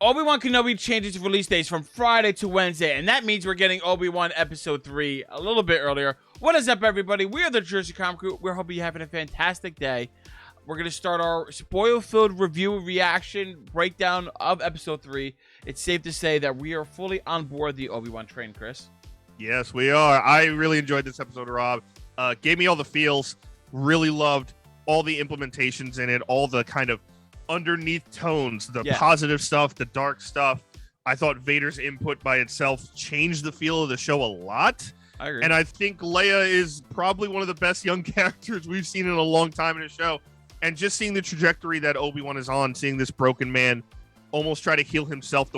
Obi-Wan Kenobi changes release dates from Friday to Wednesday, and that means we're getting Obi-Wan Episode 3 a little bit earlier. What is up, everybody? We are the Jersey Comic Crew. We're hoping you're having a fantastic day. We're going to start our spoil-filled review, reaction, breakdown of Episode 3. It's safe to say that we are fully on board the Obi-Wan train, Chris. Yes, we are. I really enjoyed this episode, Rob. Gave me all the feels. Really loved all the implementations in it, all the kind of underneath tones, the positive stuff, the dark stuff. I thought Vader's input by itself changed the feel of the show a lot. I agree. And I think Leia is probably one of the best young characters we've seen in a long time in a show. And just seeing the trajectory that Obi-Wan is on, seeing this broken man almost try to heal himself,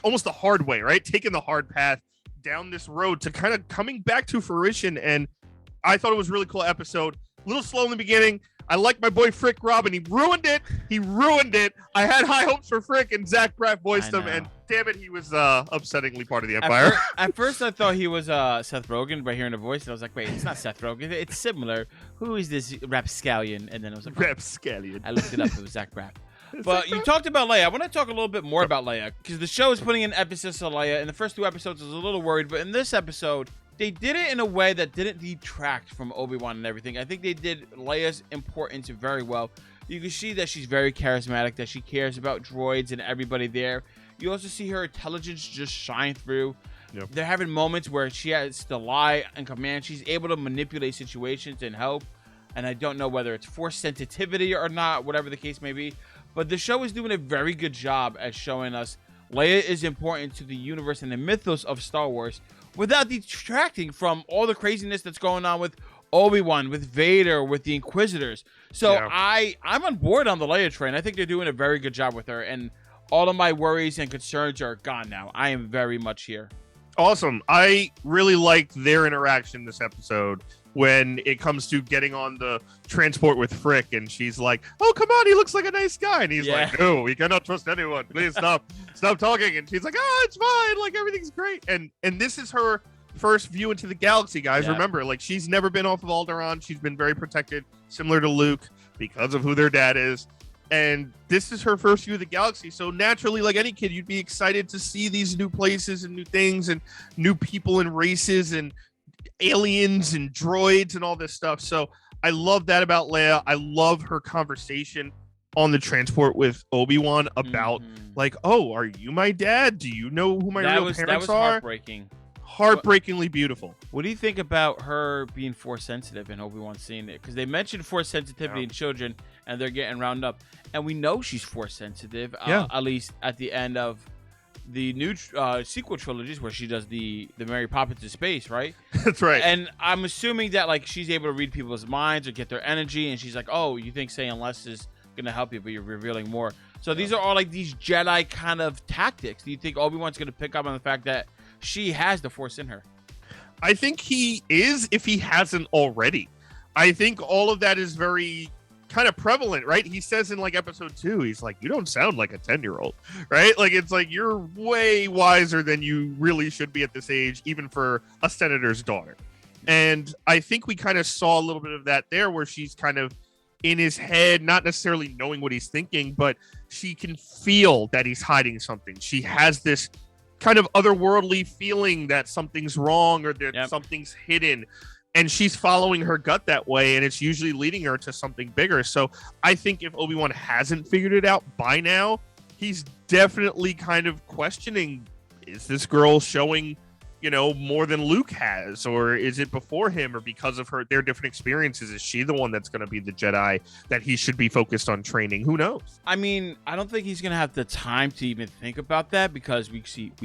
almost the hard way, right? Taking the hard path down this road to kind of coming back to fruition. And I thought it was a really cool episode. A little slow in the beginning. I like my boy Frick Robin. He ruined it. I had high hopes for Frick, and Zach Braff voiced him, and damn it, he was upsettingly part of the Empire. At first, I thought he was Seth Rogen by hearing the voice, and I was like, wait, it's not Seth Rogen. It's similar. Who is this rapscallion? And then it was like, rapscallion. I looked it up. It was Zach Braff. But you talked about Leia. I want to talk a little bit more about Leia, because the show is putting an emphasis on Leia. In the first 2 episodes, I was a little worried, but in this episode, they did it in a way that didn't detract from Obi-Wan and everything. I think they did Leia's importance very well. You can see that she's very charismatic, that she cares about droids and everybody there. You also see her intelligence just shine through. Yep. They're having moments where she has to lie and command. She's able to manipulate situations and help. And I don't know whether it's force sensitivity or not, whatever the case may be. But the show is doing a very good job at showing us Leia is important to the universe and the mythos of Star Wars, without detracting from all the craziness that's going on with Obi-Wan, with Vader, with the Inquisitors. So I'm on board on the Leia train. I think they're doing a very good job with her, and all of my worries and concerns are gone now. I am very much here. Awesome. I really liked their interaction this episode when it comes to getting on the transport with Frick, and she's like, oh, come on, he looks like a nice guy. And he's like, no, we cannot trust anyone. Please stop talking. And she's like, oh, it's fine. Like, everything's great. And this is her first view into the galaxy, guys. Yeah. Remember, like, she's never been off of Alderaan. She's been very protected, similar to Luke, because of who their dad is. And this is her first view of the galaxy. So naturally, like any kid, you'd be excited to see these new places and new things and new people and races and aliens and droids and all this stuff. So I love that about Leia. I love her conversation on the transport with Obi-Wan about like, oh, are you my dad? Do you know who my real parents are? That was heartbreaking. Heartbreakingly beautiful. What do you think about her being force sensitive and Obi-Wan seeing it? Because they mentioned force sensitivity in children, and they're getting rounded up, and we know she's force sensitive. At least at the end of the new sequel trilogies, where she does the Mary Poppins to space, right? That's right. And I'm assuming that like she's able to read people's minds or get their energy, and she's like, oh, you think saying less is gonna help you, but you're revealing more. So these are all like these Jedi kind of tactics. Do you think Obi-Wan's gonna pick up on the fact that she has the force in her? I think he is, if he hasn't already. I think all of that is very kind of prevalent, right? He says in like episode 2, he's like, you don't sound like a 10-year-old, right? Like, it's like, you're way wiser than you really should be at this age, even for a senator's daughter. And I think we kind of saw a little bit of that there, where she's kind of in his head, not necessarily knowing what he's thinking, but she can feel that he's hiding something. She has this kind of otherworldly feeling that something's wrong or that something's hidden, and she's following her gut that way, and it's usually leading her to something bigger. So I think if Obi-Wan hasn't figured it out by now, he's definitely kind of questioning, is this girl showing, you know, more than Luke has, or is it before him, or because of their different experiences, is she the one that's going to be the Jedi that he should be focused on training? Who knows? I mean, I don't think he's going to have the time to even think about that, because we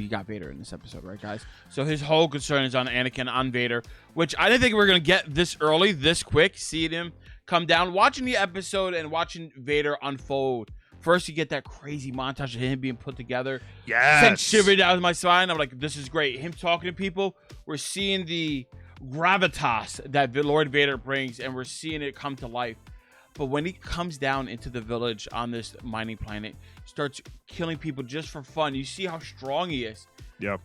got Vader in this episode, right, guys? So his whole concern is on Anakin, on Vader, which I didn't think we were going to get this early, this quick, seeing him come down, watching the episode and watching Vader unfold. First, you get that crazy montage of him being put together. Sent shivering down my spine. I'm like, this is great. Him talking to people. We're seeing the gravitas that Lord Vader brings, and we're seeing it come to life. But when he comes down into the village on this mining planet, starts killing people just for fun, you see how strong he is. Yep.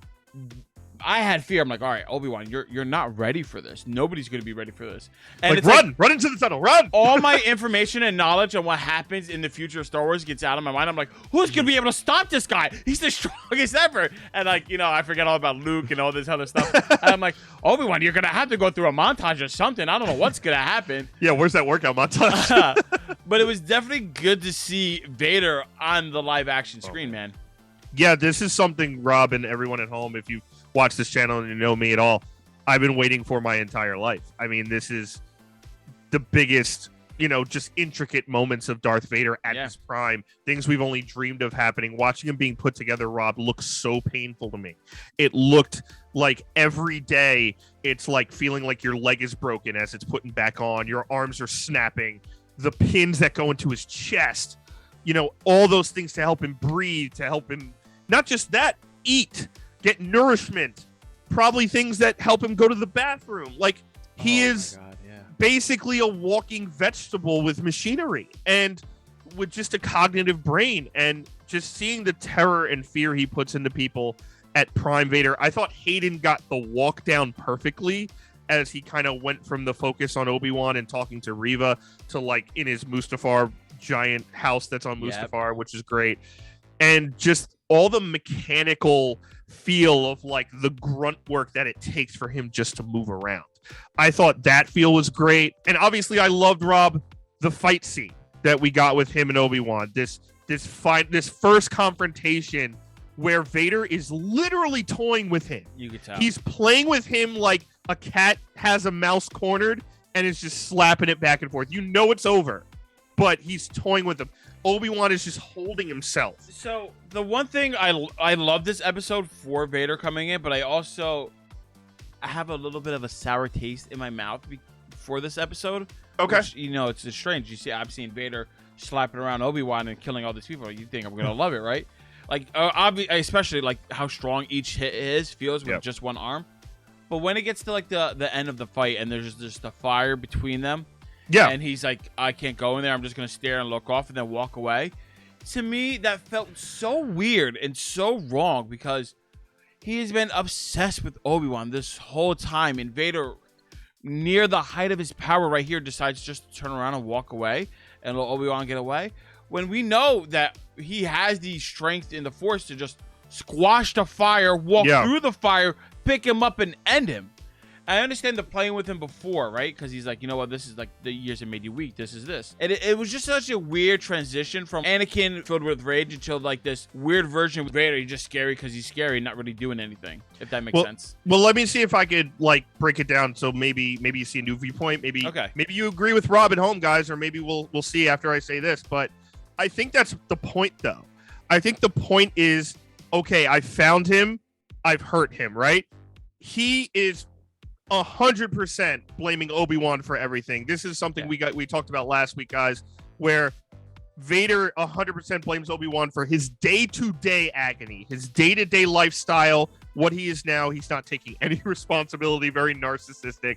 I had fear. I'm like, all right, Obi-Wan, you're not ready for this. Nobody's going to be ready for this. And like, run into the tunnel, run. All my information and knowledge on what happens in the future of Star Wars gets out of my mind. I'm like, who's going to be able to stop this guy? He's the strongest ever. And like, I forget all about Luke and all this other stuff. And I'm like, Obi-Wan, you're going to have to go through a montage or something. I don't know what's going to happen. Yeah, where's that workout montage? But it was definitely good to see Vader on the live action screen, man. Yeah, this is something, Rob, and everyone at home, if you watch this channel and you know me at all, I've been waiting for my entire life. I mean, this is the biggest, just intricate moments of Darth Vader at his prime. Things we've only dreamed of happening. Watching him being put together, Rob, looks so painful to me. It looked like every day it's like feeling like your leg is broken as it's putting back on. Your arms are snapping. The pins that go into his chest. All those things to help him breathe, to help him, not just that, eat, get nourishment, probably things that help him go to the bathroom. Like, he is basically a walking vegetable with machinery and with just a cognitive brain. And just seeing the terror and fear he puts into people at Prime Vader, I thought Hayden got the walk down perfectly as he kind of went from the focus on Obi-Wan and talking to Reva to like in his Mustafar giant house that's on Mustafar, which is great. And just all the mechanical feel of like the grunt work that it takes for him just to move around. I thought that feel was great. And obviously I loved, Rob, the fight scene that we got with him and Obi-Wan. This first confrontation where Vader is literally toying with him. You could tell. He's playing with him like a cat has a mouse cornered and is just slapping it back and forth. It's over. But he's toying with him. Obi-Wan is just holding himself. So the one thing I love this episode for Vader coming in, but I have a little bit of a sour taste in my mouth for this episode. Okay. Which, it's just strange. I've seen Vader slapping around Obi-Wan and killing all these people. You think I'm gonna love it, right? Like, especially like how strong each hit feels with just one arm. But when it gets to like the end of the fight and there's just the fire between them. Yeah. And he's like, I can't go in there. I'm just going to stare and look off and then walk away. To me, that felt so weird and so wrong because he has been obsessed with Obi-Wan this whole time. And Vader, near the height of his power right here, decides just to turn around and walk away and let Obi-Wan get away. When we know that he has the strength in the Force to just squash the fire, walk through the fire, pick him up and end him. I understand the playing with him before, right? Because he's like, this is like the years that made you weak. This is this. And it was just such a weird transition from Anakin filled with rage until like this weird version of Vader. He's just scary because he's scary, not really doing anything, if that makes sense. Well, let me see if I could like break it down. So maybe you see a new viewpoint. Maybe you agree with Rob at home, guys, or maybe we'll see after I say this. But I think that's the point, though. I think the point is, okay, I found him. I've hurt him, right? He is 100% blaming Obi-Wan for everything. This is something we talked about last week, guys, where Vader 100% blames Obi-Wan for his day-to-day agony, his day-to-day lifestyle, what he is now. He's not taking any responsibility, very narcissistic,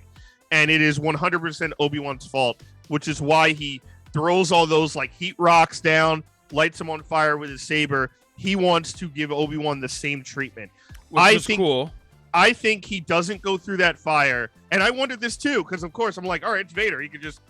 and it is 100% Obi-Wan's fault, which is why he throws all those like heat rocks down, lights him on fire with his saber. He wants to give Obi-Wan the same treatment. Which is cool. I think he doesn't go through that fire. And I wondered this too, because of course I'm like, all right, it's Vader. He could just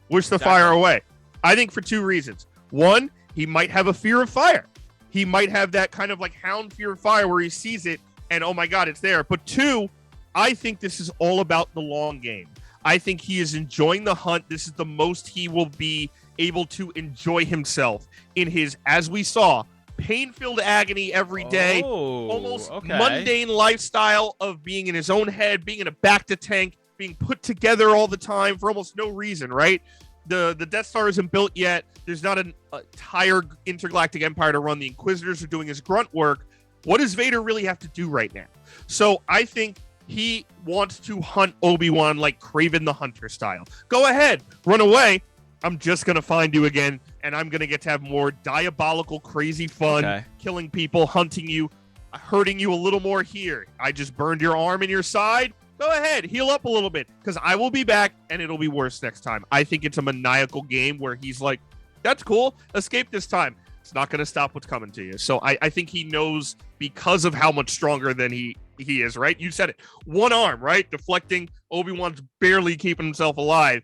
whoosh the fire away. I think for two reasons. One, he might have a fear of fire. He might have that kind of like hound fear of fire where he sees it and, oh my God, it's there. But two, I think this is all about the long game. I think he is enjoying the hunt. This is the most he will be able to enjoy himself in his, as we saw, pain-filled agony every day, almost mundane lifestyle of being in his own head, being in a Bacta tank, being put together all the time for almost no reason, right? The Death Star isn't built yet. There's not an entire intergalactic empire to run. The Inquisitors are doing his grunt work. What does Vader really have to do right now? So I think he wants to hunt Obi-Wan like Kraven the Hunter style. Go ahead, run away. I'm just going to find you again, and I'm going to get to have more diabolical, crazy fun, killing people, hunting you, hurting you a little more here. I just burned your arm and your side. Go ahead, heal up a little bit, because I will be back, and it'll be worse next time. I think it's a maniacal game where he's like, that's cool, escape this time. It's not going to stop what's coming to you. So I think he knows, because of how much stronger than he he is, right? You said it. One arm, right? Deflecting. Obi-Wan's barely keeping himself alive.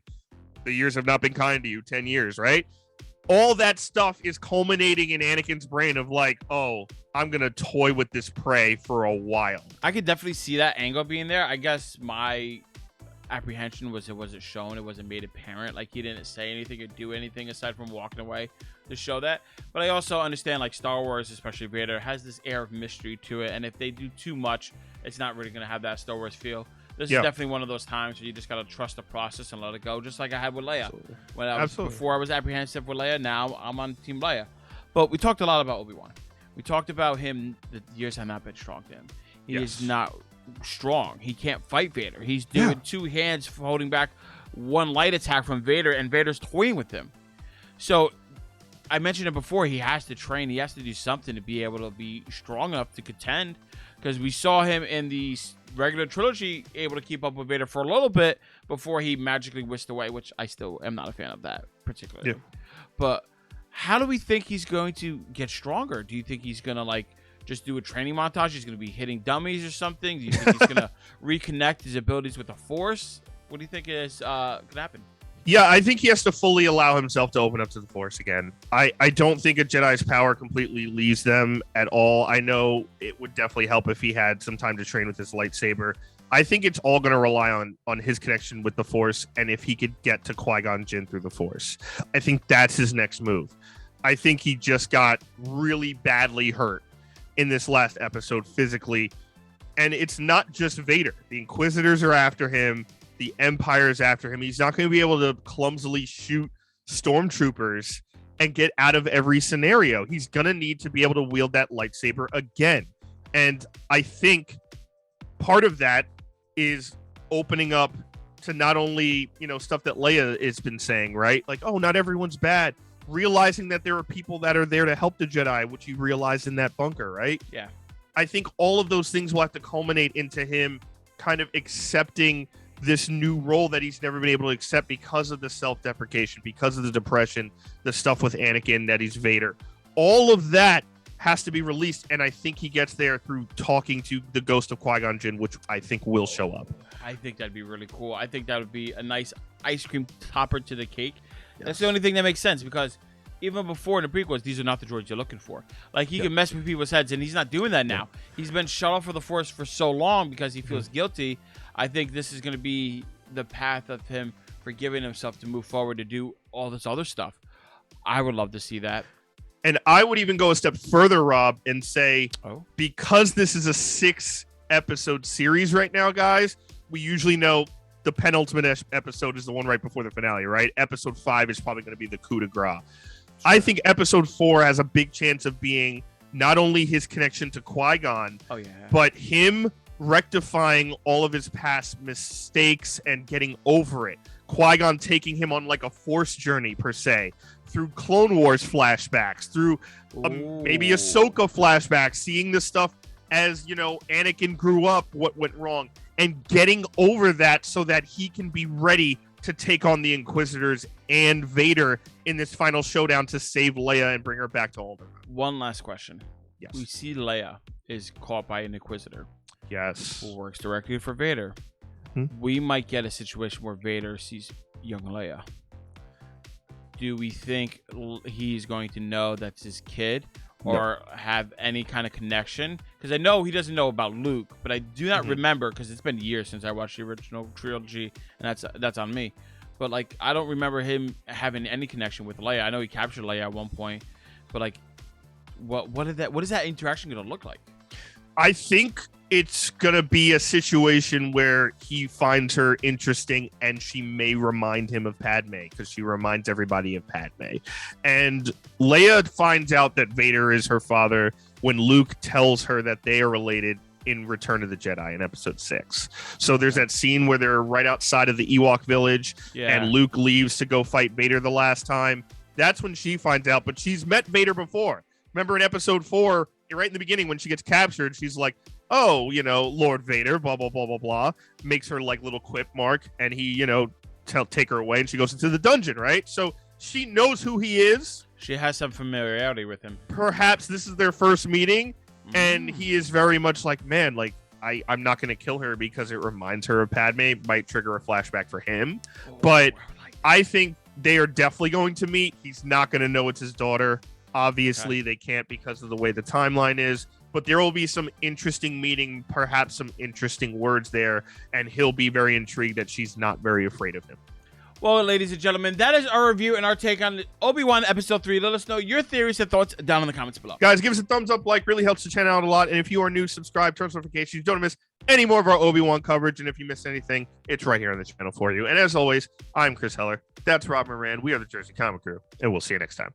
The years have not been kind to you. 10 years, right? All that stuff is culminating in Anakin's brain of like, oh, I'm going to toy with this prey for a while. I could definitely see that angle being there. I guess my apprehension was it wasn't shown. It wasn't made apparent. Like, he didn't say anything or do anything aside from walking away to show that. But I also understand, like, Star Wars, especially Vader, has this air of mystery to it. And if they do too much, it's not really going to have that Star Wars feel. This is definitely one of those times where you just got to trust the process and let it go, just like I had with Leia. Before I was apprehensive with Leia, now I'm on Team Leia. But we talked a lot about Obi-Wan. We talked about him. The years have not been strong to him. He is not strong. He can't fight Vader. He's doing two hands holding back one light attack from Vader, and Vader's toying with him. So I mentioned it before. He has to train. He has to do something to be able to be strong enough to contend, because we saw him in the regular trilogy able to keep up with Vader for a little bit before he magically whisked away, which I still am not a fan of that particularly. But how do we think he's going to get stronger? Do you think he's going to like just do a training montage? He's going to be hitting dummies or something? Do you think he's going to reconnect his abilities with the Force? What do you think is going to happen? Yeah, I think he has to fully allow himself to open up to the Force again. I don't think a Jedi's power completely leaves them at all. I know it would definitely help if he had some time to train with his lightsaber. I think it's all going to rely on his connection with the Force, and if he could get to Qui-Gon Jinn through the Force. I think that's his next move. I think he just got really badly hurt in this last episode physically, and it's not just Vader. The Inquisitors are after him. The Empire is after him. He's not going to be able to clumsily shoot stormtroopers and get out of every scenario. He's going to need to be able to wield that lightsaber again. And I think part of that is opening up to not only, stuff that Leia has been saying, right? Like, oh, not everyone's bad. Realizing that there are people that are there to help the Jedi, which you realized in that bunker, right? Yeah. I think all of those things will have to culminate into him kind of accepting this new role that he's never been able to accept because of the self-deprecation, because of the depression, the stuff with Anakin, that he's Vader. All of that has to be released, and I think he gets there through talking to the ghost of Qui-Gon Jinn, which I think will show up. I think that'd be really cool. I think that would be a nice ice cream topper to the cake. Yes. That's the only thing that makes sense, because even before in the prequels, these are not the droids you're looking for. Like, he can mess with people's heads, and he's not doing that now. He's been shut off for the Force for so long because he feels guilty. I think this is going to be the path of him forgiving himself to move forward to do all this other stuff. I would love to see that. And I would even go a step further, Rob, and say, because this is a 6-episode series right now, guys, we usually know the penultimate episode is the one right before the finale, right? Episode 5 is probably going to be the coup de grace. I think episode 4 has a big chance of being not only his connection to Qui-Gon, but him rectifying all of his past mistakes and getting over it. Qui-Gon taking him on like a Force journey, per se, through Clone Wars flashbacks, through maybe Ahsoka flashbacks, seeing the stuff as, Anakin grew up, what went wrong, and getting over that so that he can be ready to take on the Inquisitors and Vader in this final showdown to save Leia and bring her back to Alderaan. One last question. Yes. We see Leia is caught by an Inquisitor. Yes. Who works directly for Vader. We might get a situation where Vader sees young Leia. Do we think he's going to know that's his kid, or have any kind of connection? Because I know he doesn't know about Luke, but I do not remember, because it's been years since I watched the original trilogy, and that's on me. But like, I don't remember him having any connection with Leia. I know he captured Leia at one point, but like, what is that interaction going to look like? I think it's going to be a situation where he finds her interesting, and she may remind him of Padme, because she reminds everybody of Padme. And Leia finds out that Vader is her father when Luke tells her that they are related in Return of the Jedi in episode 6. So there's that scene where they're right outside of the Ewok village, and Luke leaves to go fight Vader the last time. That's when she finds out, but she's met Vader before. Remember in episode 4, right in the beginning when she gets captured, she's like, oh, Lord Vader, blah, blah, blah, blah, blah, makes her like little quip mark, and he, take her away, and she goes into the dungeon, right? So she knows who he is. She has some familiarity with him. Perhaps this is their first meeting, and he is very much like, man, like, I'm not going to kill her because it reminds her of Padme, might trigger a flashback for him. But I think they are definitely going to meet. He's not going to know it's his daughter. Obviously, they can't because of the way the timeline is. But there will be some interesting meeting, perhaps some interesting words there, and he'll be very intrigued that she's not very afraid of him. Well, ladies and gentlemen, that is our review and our take on Obi-Wan Episode 3. Let us know your theories and thoughts down in the comments below. Guys, give us a thumbs up, really helps the channel out a lot. And if you are new, subscribe, turn on notifications. Don't miss any more of our Obi-Wan coverage. And if you miss anything, it's right here on the channel for you. And as always, I'm Chris Heller. That's Rob Moran. We are the Jersey Comic Crew, and we'll see you next time.